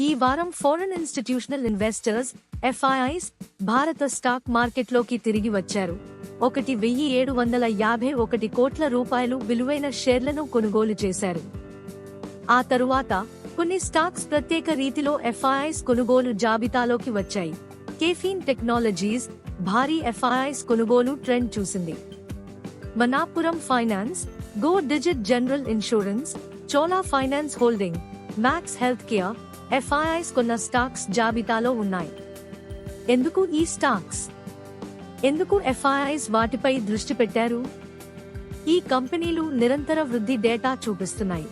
ఈ వారం foreign institutional investors FIIs భారత స్టాక్ మార్కెట్లోకి తిరిగి వచ్చారు. 1,751 కోట్ల రూపాయలు విలువైన షేర్లను కొనుగోలు చేశారు. ఆ తరువాత కొన్ని స్టాక్స్ ప్రత్యేక రీతిలో FIIs కొనుగోలు జాబితాలోకి వచ్చాయి. కేఫీన్ టెక్నాలజీస్ భారీ FIIs కొనుగోలు ట్రెండ్ చూసింది. Manappuram finance, Go Digit General Insurance, Chola finance holding, Max Health Care FIIs కొన్న స్టాక్స్ జాబితాలో ఉన్నాయి. ఎందుకు ఈ స్టాక్స్? ఎందుకు FIIs వాటిపై దృష్టి పెట్టారు? ఈ కంపెనీలు నిరంతర వృద్ధి డేటా చూపిస్తున్నాయి.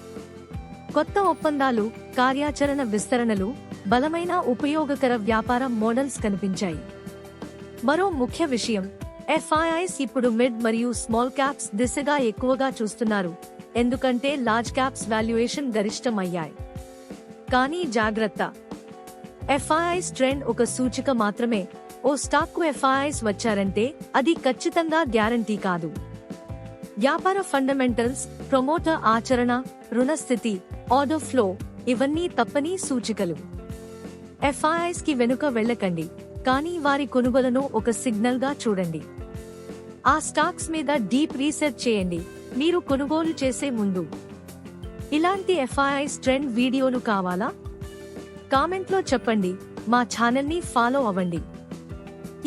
కొత్త ఒప్పందాలు, కార్యాచరణ విస్తరణలు, బలమైన ఉపయోగకర వ్యాపార మోడల్స్ కనిపించాయి. మరో ముఖ్య విషయం, FIIs ఇప్పుడు మిడ్ మరియు స్మాల్ క్యాప్స్ దిశగా ఎక్కువగా చూస్తున్నారు, ఎందుకంటే లార్జ్ క్యాప్స్ వాల్యుయేషన్ గరిష్టం అయ్యాయి. కానీ జాగ్రత్త, FIIs ట్రెండ్ ఒక సూచిక మాత్రమే. ఓ స్టాక్కు FIIs వచ్చారంటే అది ఖచ్చితంగా గ్యారంటీ కాదు. వ్యాపార ఫండమెంటల్స్, ప్రమోటర్ ఆచరణ, రుణస్థితి, ఆర్డర్ ఫ్లో ఇవన్నీ తప్పని సూచికలు. FIIs కి వెనుక వెళ్ళకండి, కానీ వారి కొనుగోలును ఒక సిగ్నల్ గా చూడండి. ఆ స్టాక్స్ మీద డీప్ రీసెర్చ్ చేయండి మీరు కొనుగోలు చేసే ముందు. ఇలాంటి FIIs ట్రెండ్ వీడియోలు కావాలా? కామెంట్లో చెప్పండి. మా ఛానల్ని ఫాలో అవ్వండి.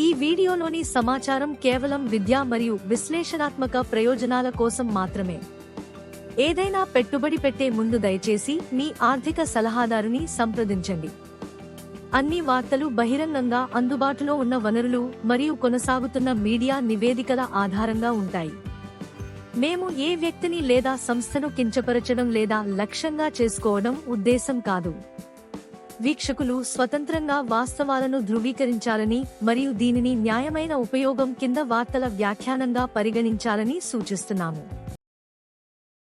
ఈ వీడియోలోని సమాచారం కేవలం విద్యా మరియు విశ్లేషణాత్మక ప్రయోజనాల కోసం మాత్రమే. ఏదైనా పెట్టుబడి పెట్టే ముందు దయచేసి మీ ఆర్థిక సలహాదారుని సంప్రదించండి. అన్ని వార్తలు బహిరంగంగా అందుబాటులో ఉన్న వనరులు మరియు కొనసాగుతున్న మీడియా నివేదికల ఆధారంగా ఉంటాయి. మేము ఏ వ్యక్తిని లేదా సంస్థను కించపరచడం లేదా లక్ష్యంగా చేసుకోవడం ఉద్దేశం కాదు. వీక్షకులు స్వతంత్రంగా వాస్తవాలను ధృవీకరించాలని మరియు దీనిని న్యాయమైన ఉపయోగం కింద వార్తల వ్యాఖ్యానంగా పరిగణించాలని సూచిస్తున్నాము.